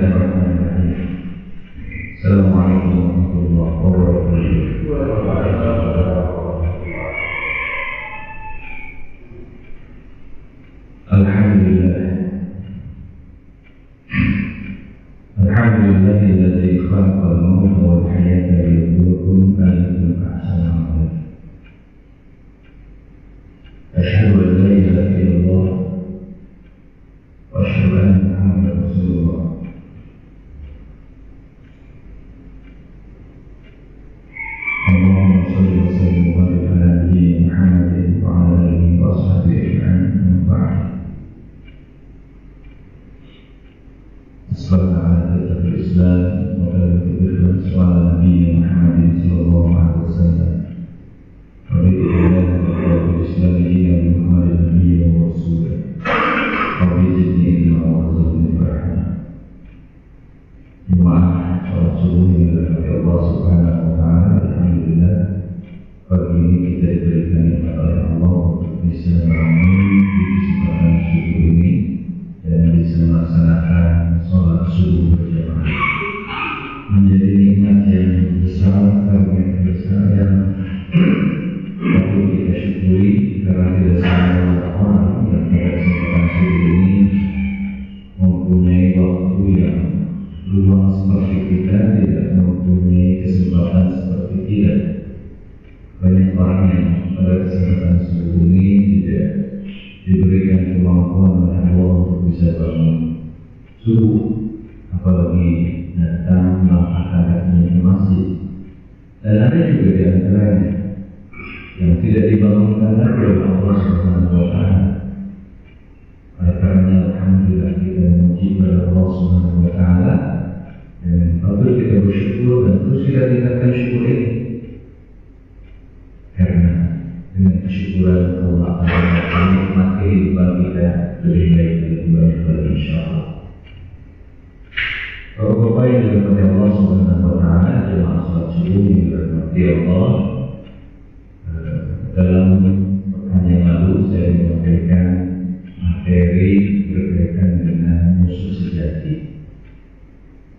Bismillahirrahmanirrahim. Assalamualaikum warahmatullahi wabarakatuh. Alhamdulillahilladzi khalaqal mauta wal hayata liyabluwakum ayyukum ahsanu amala. Asyhadu an la ilaha illallah wa asyhadu anna Muhammadar Rasulullah. Allahumma shalli wa sallim wa barik ala nabiyyina Muhammadin wa ala alihi wa sahbihi ajma'in. Assalamualaikum warahmatullahi wabarakatuh. Wa nabiyina Muhammadin sallallahu alaihi wasallam. Wa bi'idznillah Islam dina Muhammadin nabiyyin wa rasulih. Wa bi'idznillah wa warzuqni rahmah. Jemaah salat subuh yang dirahmati Allah Subhanahu wa taala. Alhamdulillah pagi ini kita diberikan nikmat oleh Allah untuk bisa menemui di kesempatan subuh ini dan bisa melaksanakan sholat subuh berjamaah. Menjadi nikmat yang besar, karunia besar yang patut kita syukuri, karena tidak semua orang yang pada kesempatan subuh ini mempunyai waktu yang luang seperti kita, tidak mempunyai kesempatan seperti kita. Banyak orang yang pada kesempatan subuh ini tidak diberikan kemampuan oleh Allah untuk bisa bangun subuh, apalagi datang melangkahkan kakinya ke masjid. Dan ada juga di antaranya yang tidak dibangunkan lagi oleh Allah Subhanahu wa taala. Oleh karena alhamdulillah kita memuji kepada Allah Subhanahu wa taala dan patut kita bersyukur dan terus kita tingkatkan syukur ini. Karena dengan kesyukuran Allah akan nikmat kehidupan kita lebih baik dan lebih baik lagi insyaallah. Bapak-bapak yang dirahmati Allah Subhanahu wa taala, jemaah salat subuh yang dirahmati Allah, dalam pekan yang lalu saya menyampaikan materi berkaitan dengan musuh sejati.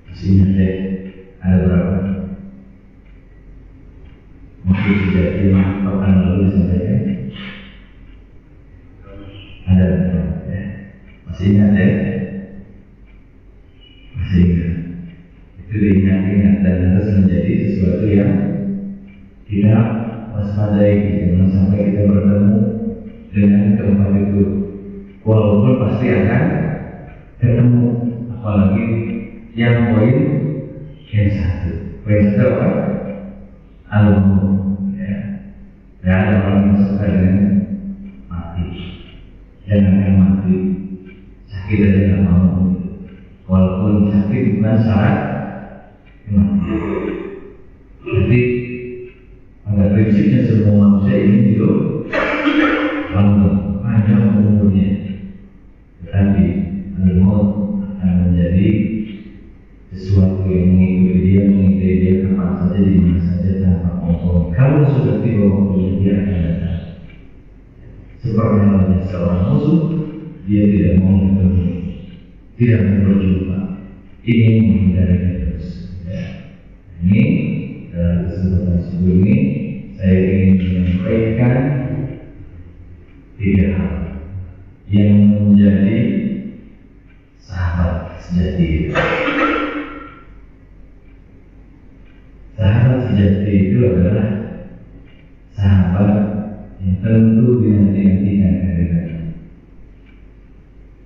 Masih ingat ada berapa? Musuh sejati yang pekan lalu disampaikan? Ada berapa ya? Masih ingat ya? Masih ingat. Itu diingat-ingat dan harus menjadi sesuatu yang kita waspadai, jangan sampai kita bertemu dengan tempat itu, walaupun pasti akan ketemu, apalagi yang poin yang satu, poin satu apa? Al-maut, ya. Ya, ada orang yang suka dengan mati, jangan yang mati, sakit aja nggak mau, walaupun sakit bukan syarat mati. Jadi pada prinsipnya semua manusia ini hidup langgeng, panjang umurnya, tetapi al-maut akan menjadi sesuatu yang mengikuti dia kapan saja, di mana saja tanpa kontrol. Kalau sudah tiba waktunya dia akan datang. Seperti halnya seorang musuh, dia tidak mau bertemu, tidak mau berjumpa, ingin menghindarinya terus. Ya. Ini dalam kesempatan subuh ini saya ingin menyampaikan 3 hal yang menjadi sahabat sejati. Sahabat sejati itu adalah sahabat yang tentu dinanti-nantikan kehadirannya.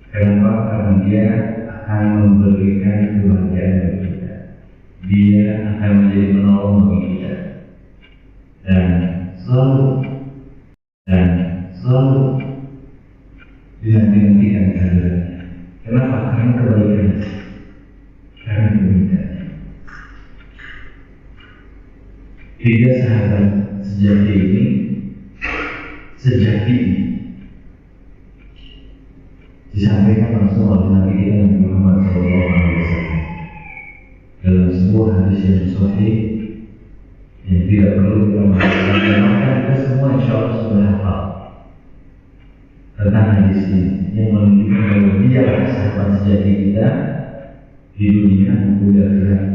Kenapa? Karena dia akan memberikan kebahagiaan bagi kita. Dia akan menjadi penolong bagi kita. Dan selalu dinanti-nantikan kehadirannya. Kenapa? Karena kebaikan. Karena kebaikan. 3 sahabat sejati ini disampaikan langsung oleh Nabi kita Muhammad SAW dalam sebuah hadis yang sahih yang tidak perlu kita menjelaskan, maka kita semua insya Allah sudah hafal tentang hadis ini yang menunjukkan bahwa dia sahabat sejati kita di dunia maupun di akhirat.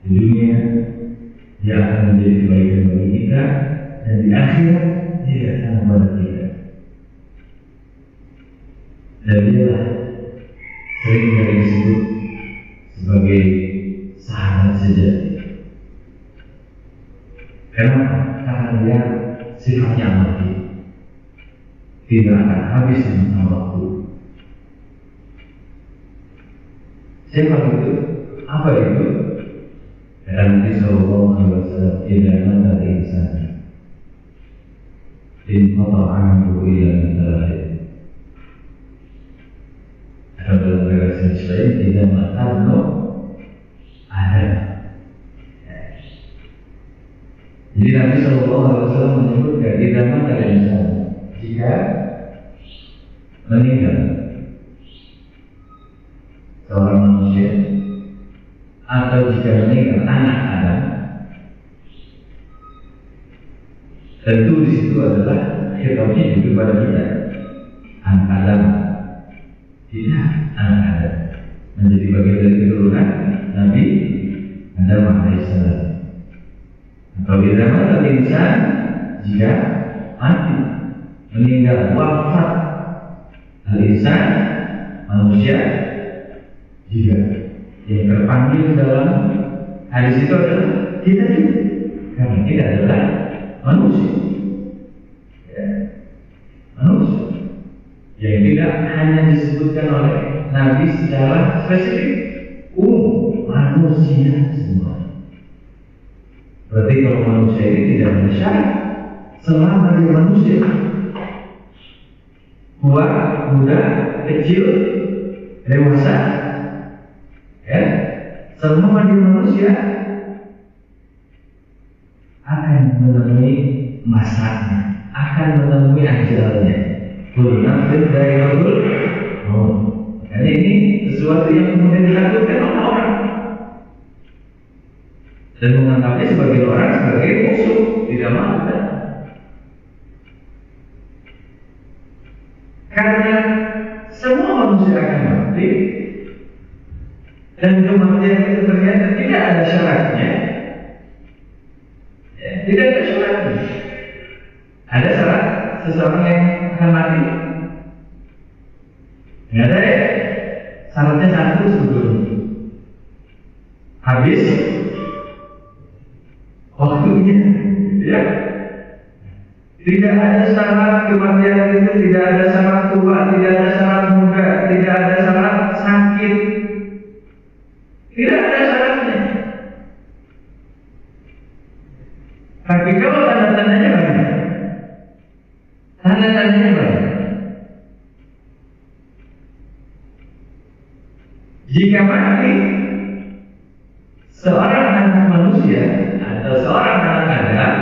Di dunia dia akan menjadi kebaikan bagi kita, dan di akhirat dia akan membalas kita. Dan dialah sering disebut sebagai sahabat sejati. Kenapa? Karena dia sifatnya abadi, tidak akan habis dengan waktu. Siapa itu? Apa itu? Kata Nabi Sallallahu Alaihi Wasallam, "Idza mata al-insan, inqata'a 'amaluhu illa min thalath." Atau dalam bahasa lain, "Idza mata Adam." Jadi Nabi Sallallahu Alaihi Wasallam menyebutkan, "Idza mata al-insan," jika meninggal seorang manusia, atau jika meninggal anak Adam, tentu di situ adalah khitabnya juga pada kita, anak Adam, tidak anak Adam, menjadi bagian dari keturunan Nabi Adam alaihissalam. Atau bila mata insan, jika mati, meninggal, wafat al-insan, manusia, juga yang terpanggil dalam hadis itu adalah kita juga, karena kita adalah manusia, ya, manusia yang tidak hanya disebutkan oleh Nabi secara spesifik, manusia semua. Berarti kalau manusia ini tidak ada syarat, selama dia manusia, tua, muda, kecil, dewasa, ya, semua di manusia akan menemui masanya, akan menemui ajalnya. Kullu nafsin dha'iqatul maut. Karena ini sesuatu yang kemudian dilakukan oleh orang dan menganggapnya sebagai orang sebagai musuh, tidak mau. Karena semua manusia akan mati. Dan kematian itu ternyata tidak ada syaratnya, ya, tidak ada syaratnya. Ada syarat seseorang yang akan mati? Tidak ada, ya. Syaratnya satu sebetulnya, habis waktunya, ya. Tidak ada syarat kematian itu, tidak ada syarat tua, tidak ada syarat muda, tidak ada syarat sakit. Tidak ada syaratnya. Tapi kalau tanda-tandanya banyak, tanda-tandanya banyak. Jika mati seorang anak manusia atau seorang anak Adam,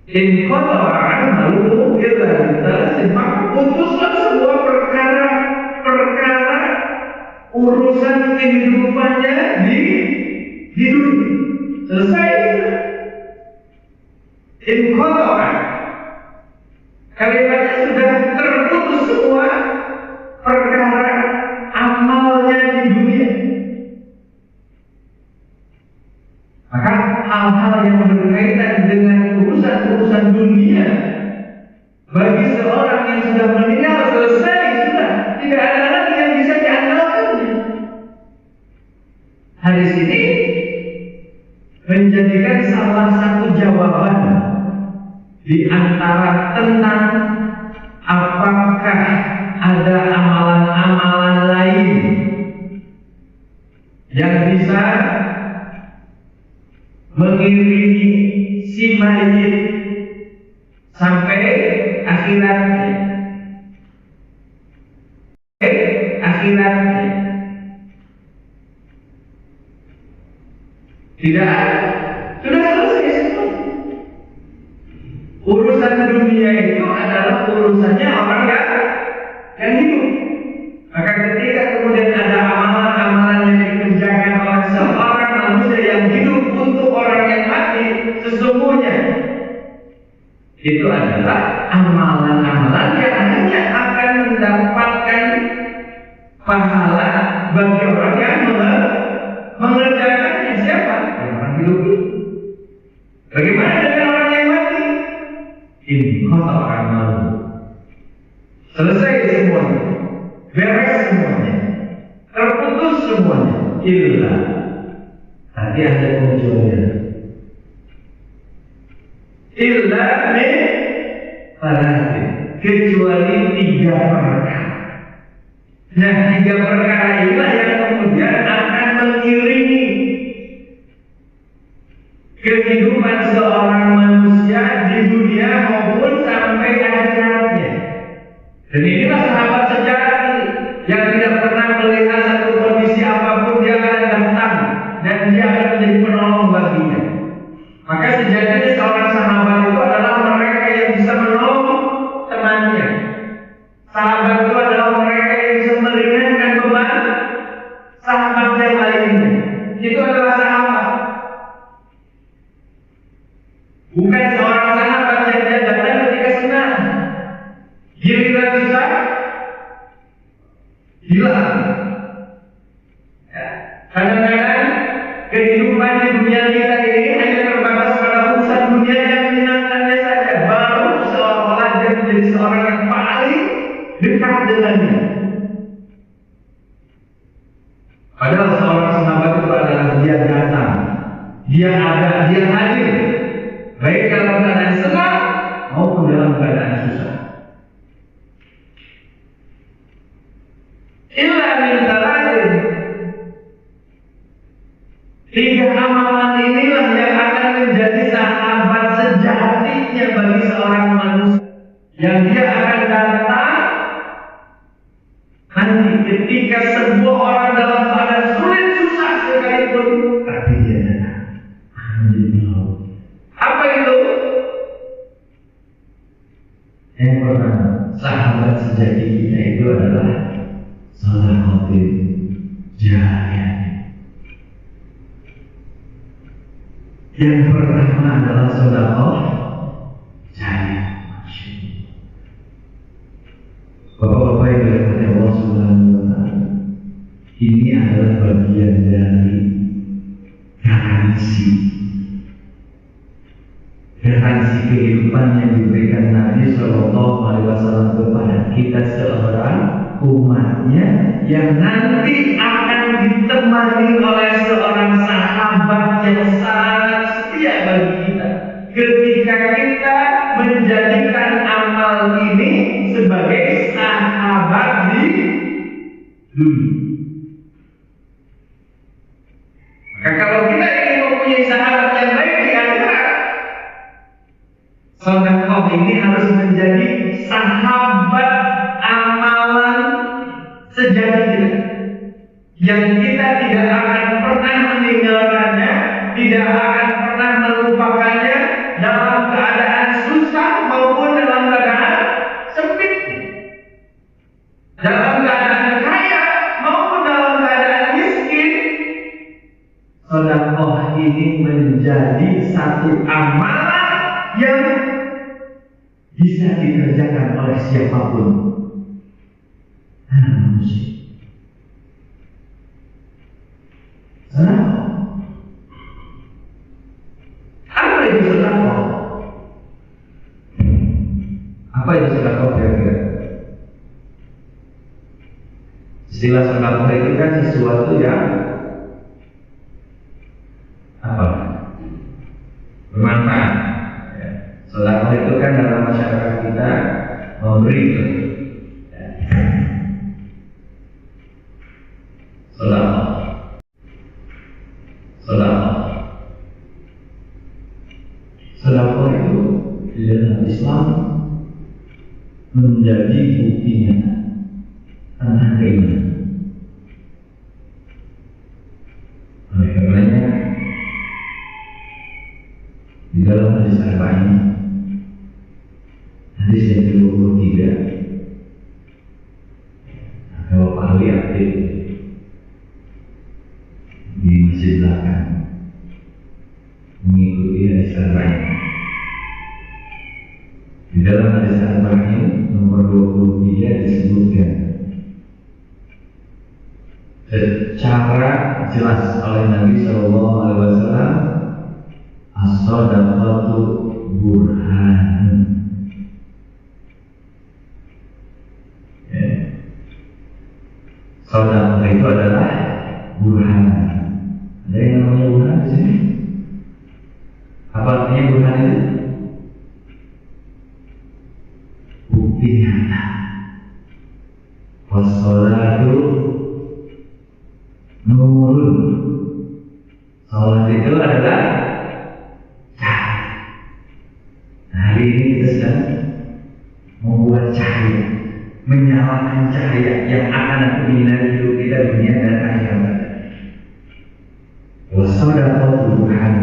in qata'a 'amaluhu illa bi thalathin, maka putuslah sebuah perkara urusan kehidupannya di dunia. Selesai. In qata'a, kalimatnya sudah terputus semua perkara amalnya di dunia. Maka hal-hal yang berkaitan dengan urusan dunia bagi seorang yang sudah meninggal selesai, sudah tidak ada lagi yang bisa diandalkannya. Hadis ini menjadikan salah satu jawaban di antara tentang apakah ada amalan-amalan lain yang bisa mengiringi si mayit sampai akhiratnya. Tidak ada, sudah selesai semua. Urusan dunia itu adalah urusannya orang yang hidup. Maka ketika kemudian ada amalan-amalan yang dikerjakan oleh seorang manusia yang hidup untuk orang yang mati, sesungguhnya itu adalah amalan-amalan yang hanya akan mendapatkan pahala bagi orang yang mengerjakannya. Siapa? Yang orang hidup ini. Bagaimana dengan orang yang mati? Ini kota orang malu. Selesai semuanya, beres semuanya, terputus semuanya. Illa tadi ada pengecualian. Illa min salatin, kecuali 3 perkara. Nah, 3 perkara inilah yang kemudian akan mengiringi kehidupan seorang manusia di dunia maupun sampai akhiratnya. Dan inilah sahabat sejati yang tidak pernah melihat satu kondisi apapun, dia akan datang dan dia akan menjadi penolong baginya. Maka sejatinya seorang sahabat itu adalah mereka yang bisa menolong temannya. Sahabat itu adalah mereka yang bisa meringankan beban sahabat yang lainnya. Itu adalah sahabat. Bukan seorang sahabat yang dia datang ketika senang, giliran susah hilang. Ya. Kadang-kadang kehidupan di dunia kita ini hanya terbatas pada urusan dunia yang menyenangkannya saja. Baru seolah-olah dia menjadi seorang yang paling dekat dengannya. Padahal seorang sahabat itu adalah dia datang, dia ada, dia hadir, baik dalam keadaan senang maupun dalam keadaan susah. Illa min salatin, 3 amalan inilah yang akan menjadi sahabat sejatinya bagi seorang manusia, yang dia akan datang nanti ketika sebuah orang dalam keadaan sulit susah sekalipun, tapi dia datang. Apa itu? Yang pertama, sahabat sejati kita itu adalah shadaqatul jariyah. Yang pertama adalah sedekah jariyah. Bapak-bapak yang dirahmati Allah Subhanahu wa taala, ini adalah bagian dari garansi kehidupan yang diberikan Nabi Shallallahu Alaihi Wasallam kepada kita seorang umatnya, yang nanti akan ditemani oleh seorang sahabat yang sangat setia bagi kita ketika kita menjadikan amal ini sebagai sahabat di dunia. Maka kalau kita ingin mempunyai sahabat yang baik di akhirat, sedekah ini harus menjadi sahabat amalan sejati kita, yang kita tidak akan pernah meninggalkannya, tidak akan pernah melupakannya dalam keadaan susah maupun dalam keadaan sempit, dalam keadaan kaya maupun dalam keadaan miskin. Sedekah ini menjadi satu amalan yang bisa dikerjakan oleh siapapun manusia. Sedekah. Apa itu sedekah? Apa itu sedekah kira-kira? Istilah sedekah itu kan sesuatu yang apa? Bermanfaat. Sedekah itu kan dalam masyarakat kita memberi. Sedekah itu di dalam Islam menjadi buktinya tentang keimanan. Oleh karenanya di dalam hadis Arba'in, hadis yang ke-23, kalau Pak Ali aktif di masjid belakang mengikuti hadis Arba'in. Di dalam hadis Arba'in nomor 23 disebutkan, secara jelas oleh Nabi Shallallahu Alaihi Wasallam, as-shadaqatu burhan. Sedekah itu adalah burhan. Ada yang namanya burhan di sini? Apa artinya burhan itu? Bukti nyata. Wassalatu nurun. Salat itu adalah cahaya. Nah, hari ini kita sedang membuat cahaya, menyalakan cahaya yang akan menyinari hidup kita dunia dan akhirat. Wassadaqatu burhan,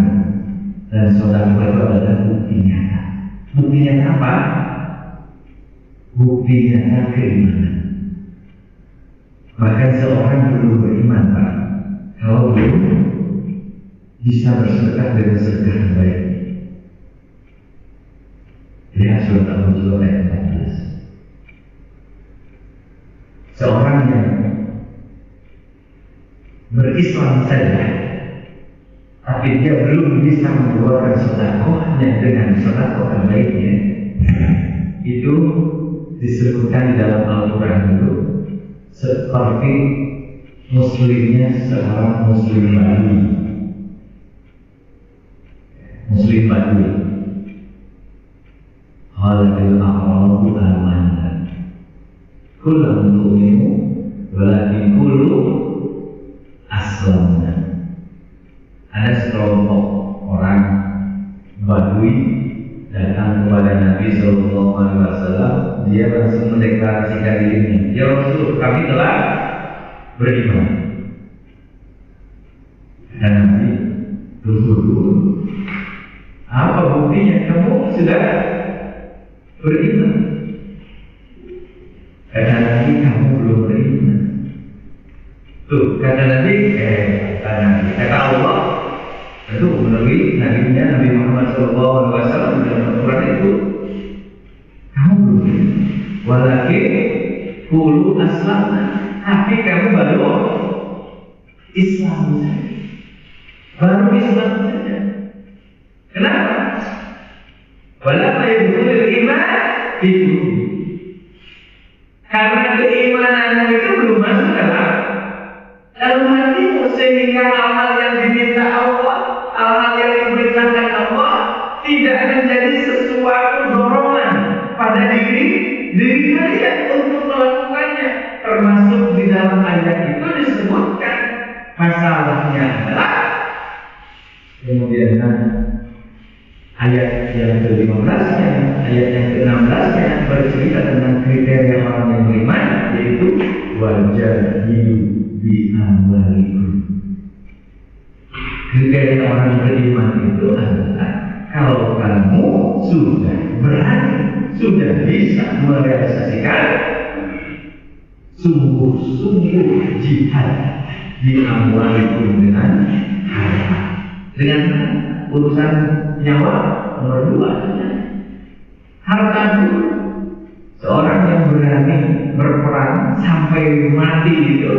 dan sedekah itu adalah bukti nyata. Bukti nyata apa? Bukti nyata keimanan. Bahkan seorang belum beriman, Pak, kalau belum bisa bersedekah dengan sedekah yang baik. Lihat surat Al-Hujurat ayat 14. Seorang yang berislam saja, tapi dia belum bisa mengeluarkan sedekahnya dengan sedekah terbaiknya, itu disebutkan di dalam Al-Quran itu seperti muslimnya seorang muslim Badui. Muslim Badui. Halal a'rabu amanah. Kullu mu'minu walakin kullu aslamna. Ada sekelompok orang Badui datang kepada Nabi Sallallahu Alaihi Wasallam. Dia langsung mendeklarasikan dirinya, ya Rasul, kami telah beriman. Dan Nabi, tunggu dulu, apa buktinya kamu sudah beriman? Kata Nabi, kamu belum beriman. Tuh, kata Nabi, kata Allah, tentu melalui Nabi-Nya Nabi Muhammad SAW dalam Al-Quran itu, kamu belum beriman. Walakin kulu aslamna, tapi kamu baru Islam saja. Baru Islam saja. Kenapa? Walau yadkhulul iman itu, karena keimanan itu belum masuk dalam hatimu, sehingga hal-hal yang diminta Allah, hal-hal yang diperintahkan Allah tidak menjadi sesuatu dorongan pada diri kalian untuk melakukannya. Termasuk di dalam ayat itu disebutkan masalahnya adalah, kemudian ayat yang ke-15-nya, ayat yang ke-16-nya bercerita tentang kriteria orang yang beriman, yaitu wajahidu bi amwalikum. Kriteria orang beriman itu adalah kalau kamu sudah berani, sudah bisa merealisasikan sungguh-sungguh jihad di amwalikum dengan harta, dengan urusan nyawa nomor 2, harta dulu. Seorang yang berani berperang sampai mati itu,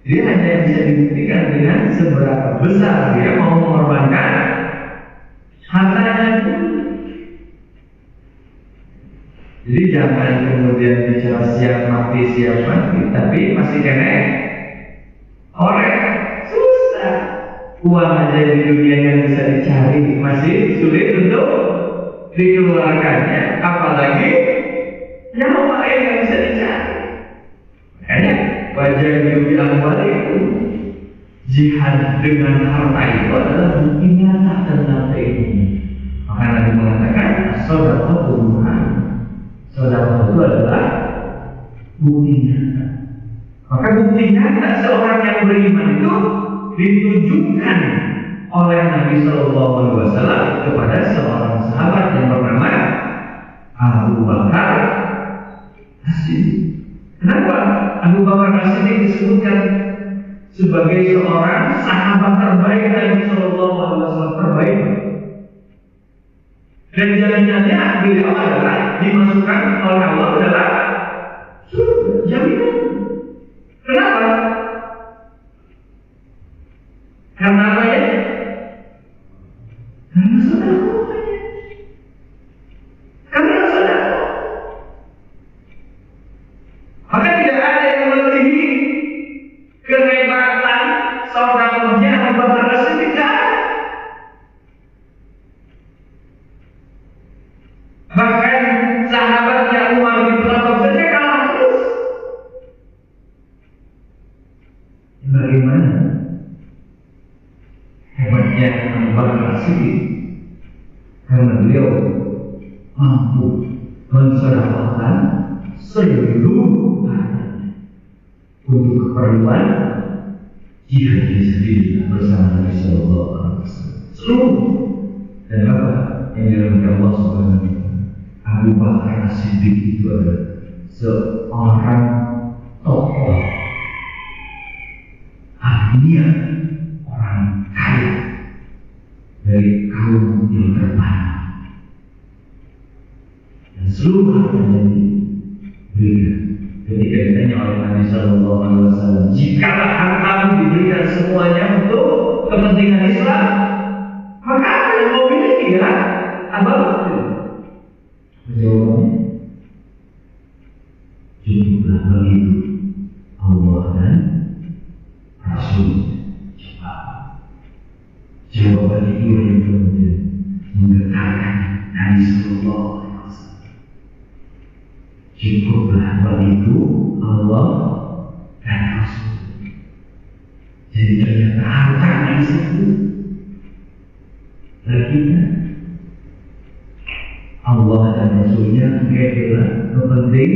dia hanya bisa dibuktikan dengan seberapa besar dia mau mengorbankan hartanya dulu. Jadi jangan kemudian bicara siap mati, tapi masih kena orang susah. Uang aja di dunia yang bisa dicari masih sulit untuk dikeluarkannya, apalagi nyawa yang bisa dicari. Makanya wajah hidup amwal itu, jihad dengan harta itu adalah bukti nyata tentang keimanan. Maka Nabi mengatakan sedekah burhan. Sedekah itu adalah bukti nyata. Maka bukti nyata seorang yang beriman itu ditunjukkan oleh Nabi Sallallahu Alaihi Wasallam kepada seorang sahabat yang bernama Abu Bakar As-Siddiq. Kenapa Abu Bakar As-Siddiq disebutkan sebagai seorang sahabat terbaik Nabi Sallallahu Alaihi Wasallam, terbaik? Dan jaminannya beliau adalah dimasukkan oleh Allah adalah surga, jaminan. Bagaimana hebatnya Abu Bakar As-Siddiq, karena beliau mampu mensedekahkan seluruh hartanya untuk keperluan jihad fisabilillah bersama Nabi Sallallahu Alaihi Wasallam. Seluruh. Dan apa yang dirahmati Allah Subhanahu Wa Taala, Abu Bakar As-Siddiq itu adalah seorang tokoh dunia, orang kaya dari kaum yang terpandang, dan seluruh hartanya diberikan. Ketika ditanya oleh Nabi Sallallahu Alaihi Wasallam, jikalau hartamu diberikan semuanya untuk kepentingan Islam, maka apa yang mau miliki ya? Abu Bakar. Jawabannya, cukuplah begitu Allah dan Rasul. Jawaban itu yang kemudian menggetarkan Nabi Sallallahu Alaihi Wasallam. Cukuplah begitu Allah dan Rasul. Jadi ternyata harta yang disebut lagi kan Allah dan Rasulnya adalah penting.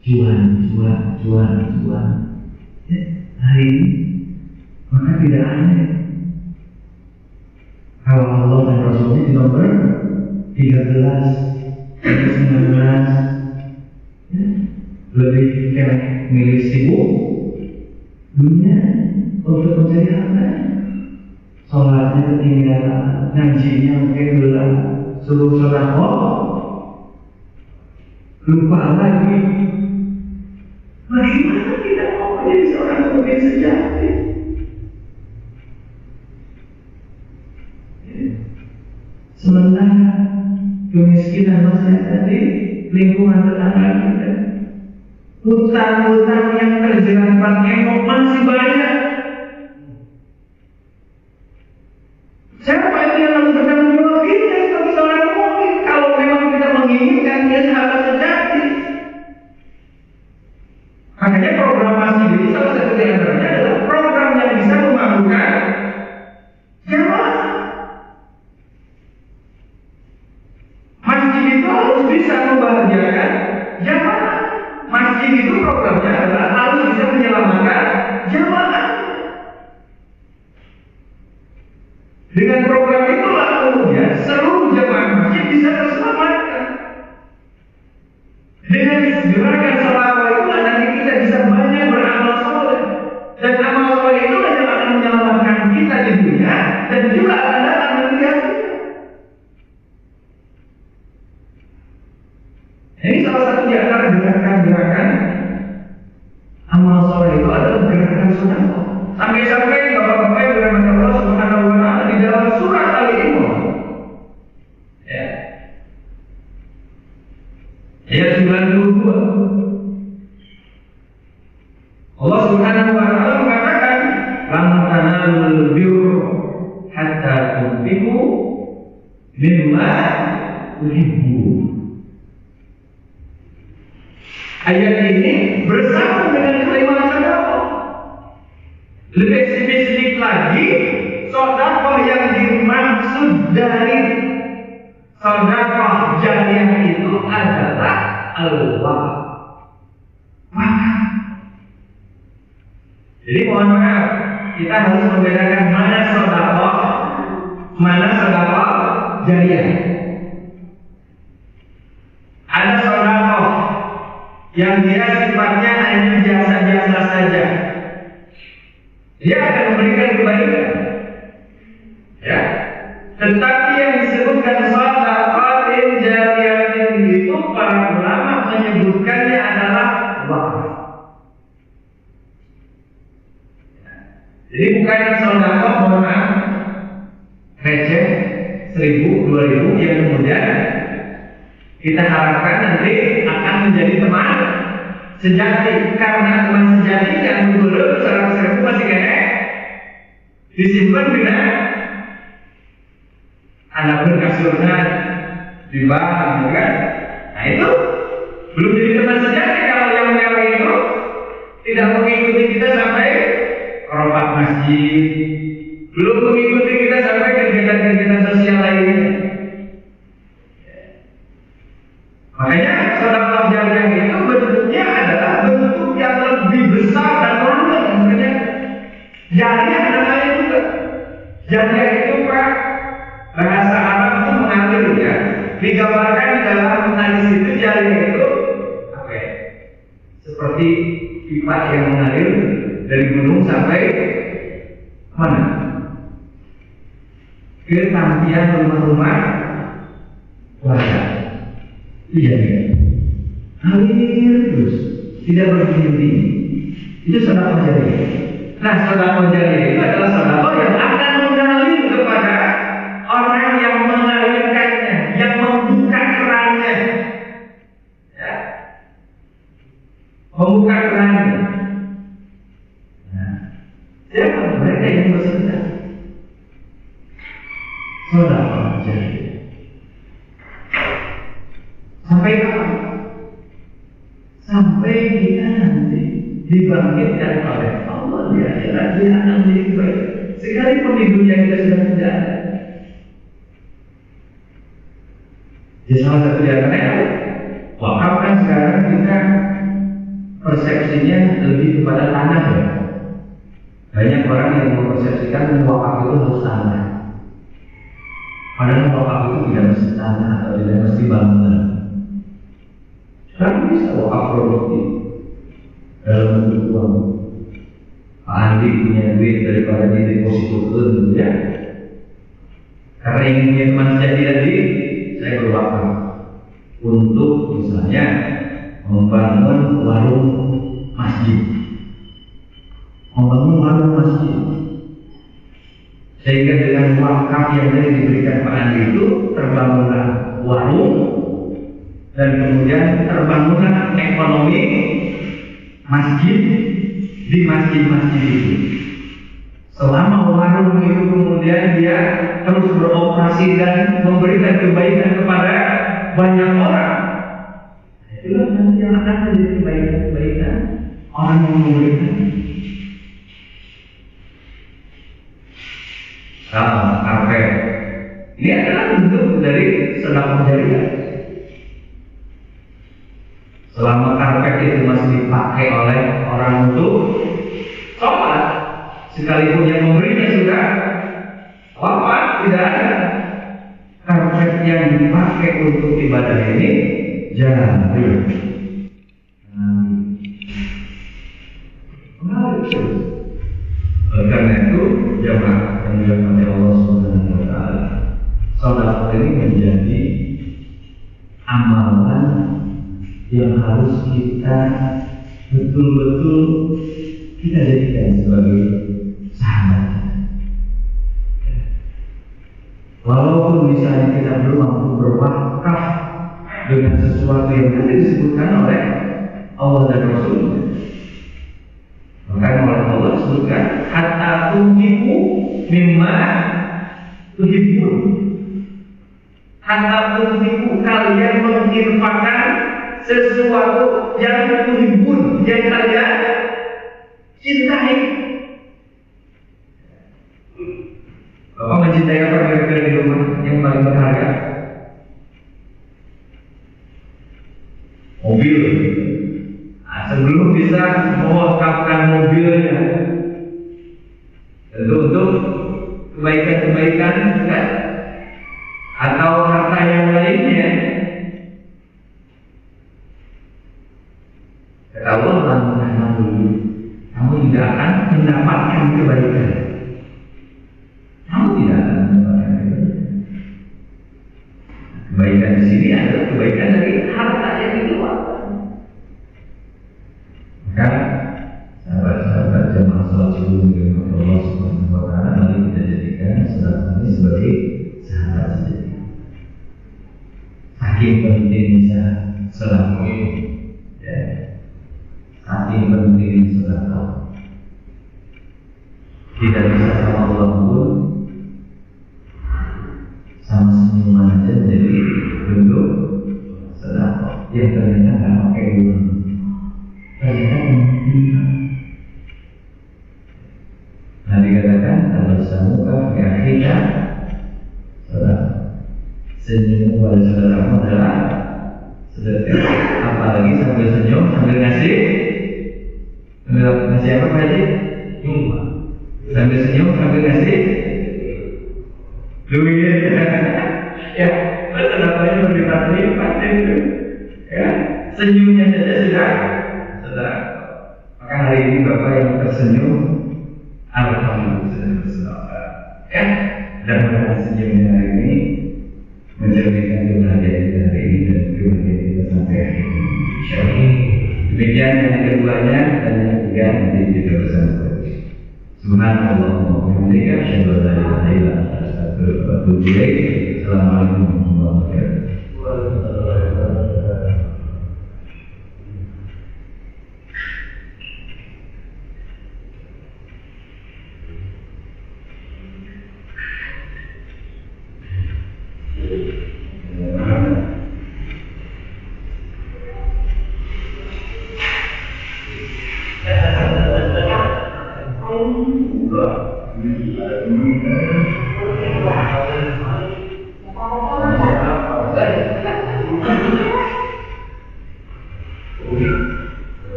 Cuan. Hari ini maka tidak aneh kalau Allah dan Rasulnya di nomor 13, 19 lebih kayak milih sibuk dunia untuk mencari harta. Sholatnya ketinggalan, ngajinya mungkin belum, suruh sedekah lupa lagi. Bagaimana kita mau menjadi seorang mukmin sejati? Sementara kemiskinan masyarakat di lingkungan tetangga kita, hutang-hutang yang terjerat pakai masih banyak. Siapa itu yang harus bertanggung jawab? Kita sebagai seorang mukmin. Kalau memang kita menginginkan dia sahabat sejati, makanya program masjid ini salah satu di antaranya adalah program yang bisa membangunkan jamaah. Masjid itu harus bisa membahagiakan jamaah. Masjid itu programnya adalah harus bisa menyelamatkan jamaah. Dengan program itulah kemudian seluruh jamaah masjid bisa terselamatkan. Dengan gerakan selawat itulah nanti kita bisa banyak beramal soleh, dan amal soleh itu yang akan menyelamatkan kita di dunia dan juga akan datang nanti di akhirat. Ini salah satu di antara gerakan-gerakan amal soleh itu adalah gerakan sedekah. Sampai-sampai bapak-bapak yang dirahmati Allah Subhanahu Wa Taala di dalam surat Al-Imran, ya, ayat 92, Allah Subhanahu Wa Taala mengatakan, "Lan tanalul birra hatta tunfiqu mimma tuhibbun." Ayat ini bersama dengan kalimat sedekah. Lebih spesifik lagi, sedekah yang dimaksud dari sedekah jariyah itu adalah al-wakaf. Jadi mohon maaf, kita harus membedakan mana sedekah jariyah. Ada sedekah yang dia sifatnya hanya biasa-biasa saja. Dia akan memberikan kebaikan, ya. Tetapi yang disebutkan sedekah jariyah itu para ulama menyebutkannya adalah wakaf. Jadi bukan sedekah, mohon maaf, receh 1.000, 2.000 yang kemudian kita harapkan nanti akan menjadi teman sejati, karena teman sejati yang dulu 100.000 masih kene disimpan dengan anak berkasurnya di bank, kan? Nah itu belum jadi teman sejati. Kalau yang mewah itu tidak mengikuti kita sampai rokat masjid, belum mengikuti kita sampai kegiatan-kegiatan sosial lainnya. Makanya sedekah jariah itu bentuknya adalah bentuk yang lebih besar dan langgeng. Makanya jariah namanya juga. Jariah itu Pak, bahasa Arab itu mengalir ya. Digambarkan di dalam hadis itu jariah itu apa ya? Seperti pipa yang mengalir dari gunung sampai mana? Ke tampian rumah-rumah warga. Iya, ngalir terus, tidak berhenti. Itu sedekah jariah. Nah, sedekah jariah itu adalah sedekah yang akan mengalir kepada orang yang mengalirkannya, yang membuka kerannya, ya. Membuka kerannya. Nah, siapa mereka yang bersedekah? Sedekah jariah. Sampai kapan? Sampai kita nanti dibangkitkan oleh Allah di akhirat, dia akan menjadi baik. Sekalipun di dunia kita sudah tidak ada. Di salah satu di antaranya, wakaf kan sekarang kita persepsinya lebih kepada tanah ya. Banyak orang yang mempersepsikan wakaf itu harus tanah. Padahal wakaf itu tidak mesti tanah atau tidak mesti bangunan. Kan bisa wakaf produktif dalam bentuk uang. Pak Andi punya duit daripada di deposito gitu ya. Karena ingin punya teman jadi tadi, saya berwakaf untuk misalnya membangun warung masjid, sehingga dengan wakaf yang tadi diberikan Pak Andi itu terbangunlah warung. Dan kemudian terbangunlah ekonomi masjid di masjid-masjid itu. Selama warung itu kemudian dia terus beroperasi dan memberikan kebaikan kepada banyak orang, itulah nanti yang akan menjadi kebaikan orang yang memberikan. Karpet ini adalah bentuk dari sedekah jariah. Selama karpet itu masih dipakai oleh orang untuk sholat, sekalipun yang memberinya sudah wafat, tidak ada, karpet yang dipakai untuk ibadah ini jangan karena itu jamaah yang dirahmati Allah Subhanahu wa taala, sedekah ini menjadi amalan yang harus kita betul-betul kita jadikan sebagai sahabat. Walaupun misalnya kita belum mampu berwakaf dengan sesuatu yang tadi disebutkan oleh Allah dan Rasulnya, maka oleh Allah disebutkan hatta tunfiqu mimma tuhibbun. Hatta tunfiqu, kalian menginfakkan sesuatu yang tuhibbun, yang kalian cintai. Bapak mencintai apa kira-kira di rumah yang paling berharga? Mobil. Nah, sebelum bisa mewakafkan mobilnya, tentu untuk kebaikan-kebaikan kan? Atau harta yang lainnya. Kata Allah, kamu tidak akan mendapatkan kebaikan. Kamu tidak akan mendapatkan kebaikan. Kebaikan di sini adalah kebaikan dari harta yang dikeluarkan. Maka sahabat-sahabat jemaah salat subuh dengan Allah Subhanahu wa taala, mari kita jadikan sedekah ini sebagai sahabat sejati. Saking pentingnya sedekah ini, ya. Saking pentingnya sedekah. Tidak bisa sama Allah pun, sama senyuman aja jadi bentuk sedekah yang ternyata nggak pakai uang. Ternyata penting. saudaramu ya kita saudara. Senyum pada saudaramu adalah sedekah. Apalagi sambil senyum sambil ngasih apa Pak Haji? Nyumbang. Sambil senyum sambil ngasih duit. Ya, betul namanya berlipat-lipat itu. Ya, senyumnya saja sudah saudara. Maka hari ini Bapak yang tersenyum, alhamdulillah. Ya, dan senyumnya hari ini mencerminkan kebahagiaan kita hari ini dan kebahagiaan kita sampai akhir ini. Insyaallah. Demikian yang keduanya dan yang ketiga nanti kita bersama. Subhanallah wa bihamdihi asyhadu an la ilaha illa anta astaghfiruka wa atubu ilaik. Assalamualaikum warahmatullahi wabarakatuh.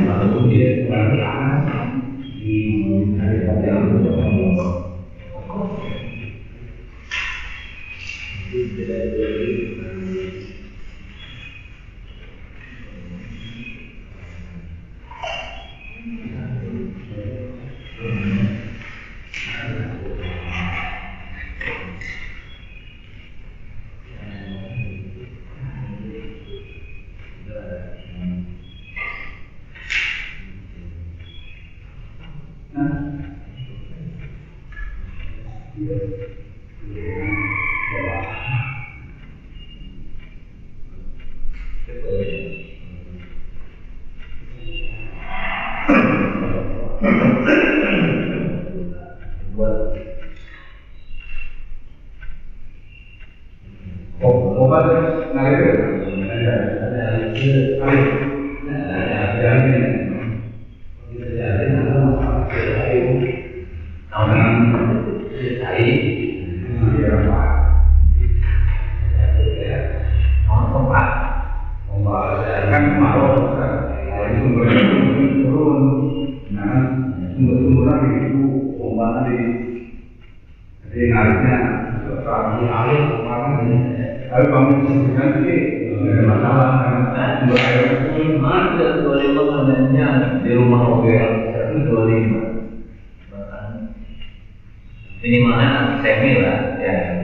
Lalu dia di hari yang di rumah mobil itu 25 minimalnya semi lah ya.